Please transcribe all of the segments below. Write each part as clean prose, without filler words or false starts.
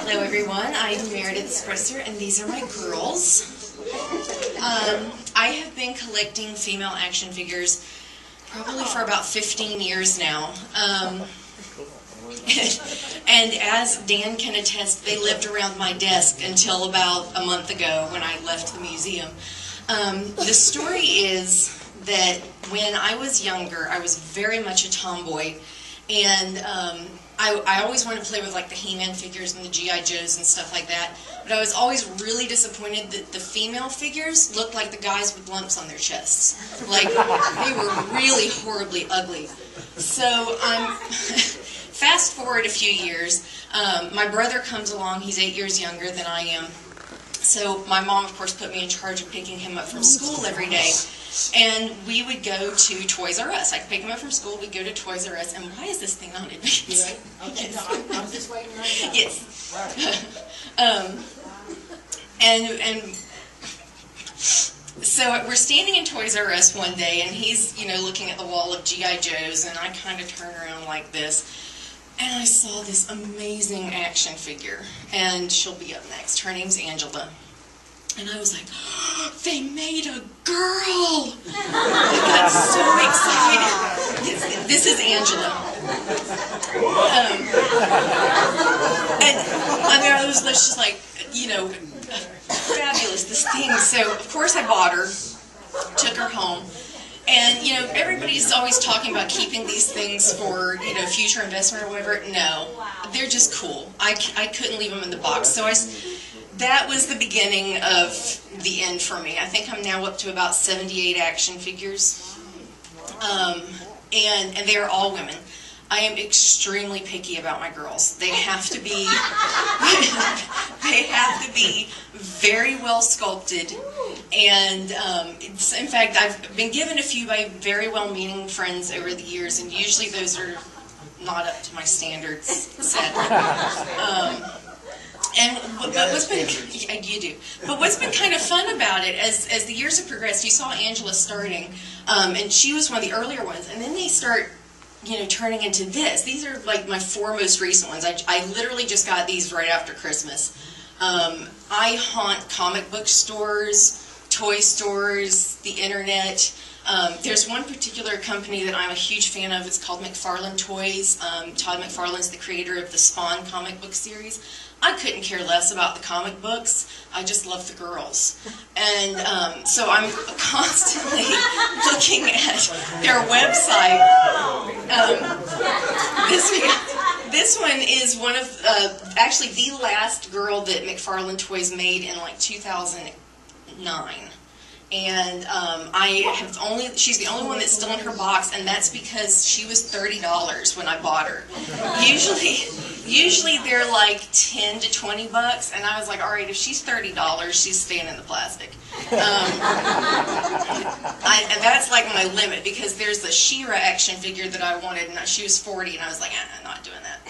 Hello everyone, I'm Meredith Spresser and these are my girls. I have been collecting female action figures probably for about 15 years now. And as Dan can attest, they lived around my desk until about a month ago when I left the museum. The story is that when I was younger, I was very much a tomboy, and I always wanted to play with like the He-Man figures and the G.I. Joes and stuff like that, but I was always really disappointed that the female figures looked like the guys with lumps on their chests. Like, they were really horribly ugly. So, fast forward a few years, my brother comes along, he's 8 years younger than I am. So my mom, of course, put me in charge of picking him up from school every day. And we would go to Toys R Us. I could pick him up from school, we'd go to Toys R Us, and why is this thing on advance? Yeah. Okay, yes. No, I'm just waiting right now. Yes. Right. And so we're standing in Toys R Us one day, and he's, looking at the wall of G.I. Joes, and I kind of turn around like this. And I saw this amazing action figure, and she'll be up next. Her name's Angela. And I was like, oh, they made a girl! I got so excited. This is Angela. And I was just like, fabulous, this thing. So, of course, I bought her, took her home. And, everybody's always talking about keeping these things for, future investment or whatever. No, they're just cool. I couldn't leave them in the box. So that was the beginning of the end for me. I think I'm now up to about 78 action figures. And they are all women. I am extremely picky about my girls. They have to be, very well sculpted. And in fact, I've been given a few by very well-meaning friends over the years, and usually those are not up to my standards, sadly. But what's been kind of fun about it, as the years have progressed, you saw Angela starting, and she was one of the earlier ones, and then they start, turning into this. These are like my four most recent ones. I literally just got these right after Christmas. I haunt comic book stores, toy stores, the internet. There's one particular company that I'm a huge fan of. It's called McFarlane Toys. Todd McFarlane's the creator of the Spawn comic book series. I couldn't care less about the comic books. I just love the girls. And so I'm constantly looking at their website. This one is one of, actually the last girl that McFarlane Toys made in like 2009. And she's the only one that's still in her box, and that's because she was $30 when I bought her. Usually they're like 10 to 20 bucks, and I was like, all right, if she's $30, she's staying in the plastic. And that's like my limit, because there's the She-Ra action figure that I wanted, and she was 40, and I was like, I'm not doing that.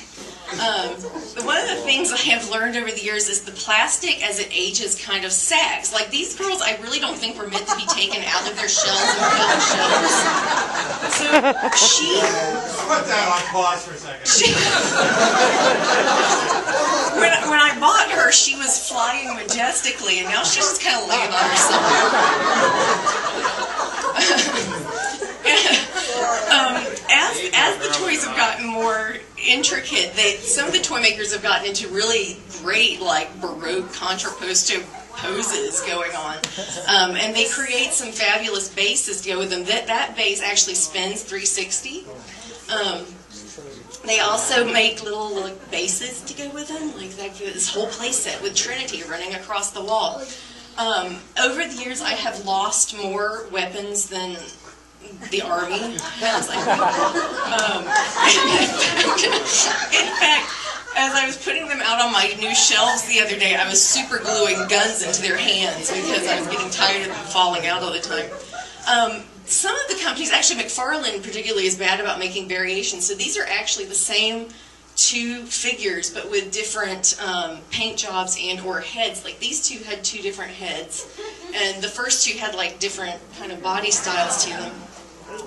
But one of the things I have learned over the years is the plastic, as it ages, kind of sags. Like, these girls, I really don't think were meant to be taken out of their shells and put on shelves. So Put that on pause for a second. When I bought her, she was flying majestically, and now she's just kind of laying on herself. As the toys have gotten more intricate, some of the toy makers have gotten into really great, like, Baroque contrapposto poses going on. And they create some fabulous bases to go with them. That base actually spins 360. They also make little bases to go with them, like this whole playset with Trinity running across the wall. Over the years, I have lost more weapons than the Army. In fact, as I was putting them out on my new shelves the other day, I was super gluing guns into their hands because I was getting tired of them falling out all the time. Some of the companies, actually McFarlane particularly, is bad about making variations. So these are actually the same two figures, but with different paint jobs and or heads. Like, these two had two different heads, and the first two had like different kind of body styles to them.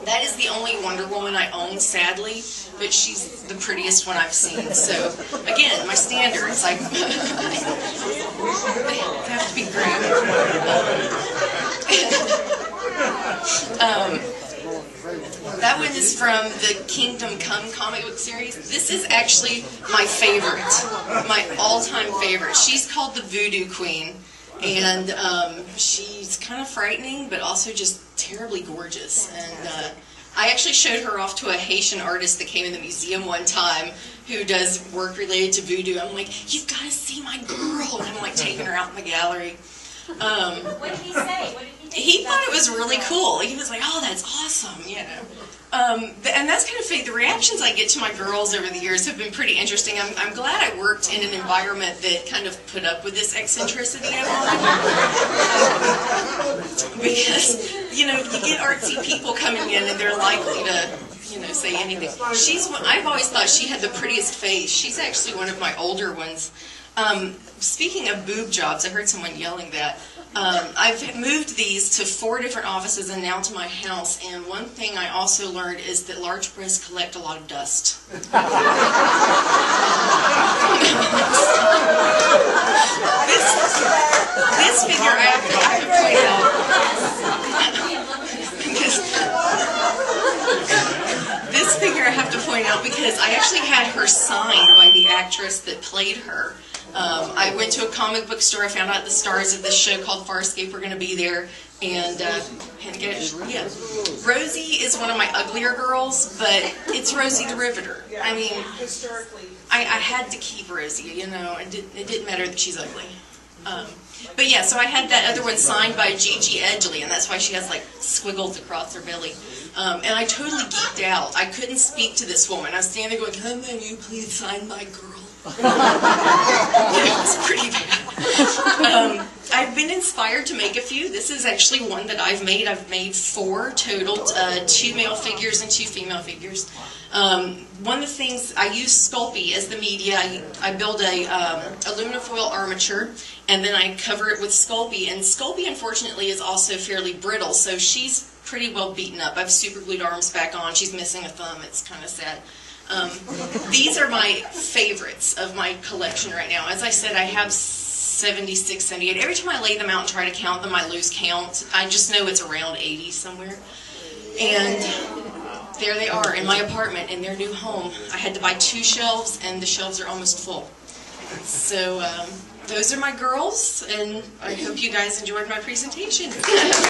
That is the only Wonder Woman I own, sadly, but she's the prettiest one I've seen. So, again, my standards, like, they have to be great. That one is from the Kingdom Come comic book series. This is actually my favorite, my all-time favorite. She's called the Voodoo Queen, and she's kind of frightening, but also just terribly gorgeous. And I actually showed her off to a Haitian artist that came in the museum one time who does work related to voodoo. I'm like, you've got to see my girl. And I'm like taking her out in the gallery. What did he say? What did he think? He thought it was really cool. He was like, oh, that's awesome, you know. And that's kind of the reactions I get to my girls over the years have been pretty interesting. I'm glad I worked in an environment that kind of put up with this eccentricity of mine. Because, you know, you get artsy people coming in and they're likely to, you know, say anything. I've always thought she had the prettiest face. She's actually one of my older ones. Speaking of boob jobs, I heard someone yelling that. I've moved these to 4 different offices and now to my house, and one thing I also learned is that large breasts collect a lot of dust. This figure I have to point out. This figure I have to point out because I actually had her signed by the actress that played her. I went to a comic book store. I found out the stars of this show called Farscape were going to be there, and yeah, Rosie is one of my uglier girls, but it's Rosie the Riveter. I mean, I had to keep Rosie. You know, it didn't matter that she's ugly. But yeah, so I had that other one signed by Gigi Edgley, and that's why she has like squiggles across her belly. And I totally geeked out. I couldn't speak to this woman. I was standing there going, "Come on, you please sign my girl." It was pretty bad. I've been inspired to make a few. This is actually one that I've made. I've made 4 total, 2 male figures and 2 female figures. One of the things, I use Sculpey as the media. I build a aluminum foil armature, and then I cover it with Sculpey. And Sculpey, unfortunately, is also fairly brittle, so she's pretty well beaten up. I've super glued arms back on. She's missing a thumb. It's kind of sad. These are my favorites of my collection right now. As I said, I have 76, 78. Every time I lay them out and try to count them, I lose count. I just know it's around 80 somewhere. And there they are in my apartment in their new home. I had to buy 2 shelves, and the shelves are almost full. So those are my girls, and I hope you guys enjoyed my presentation.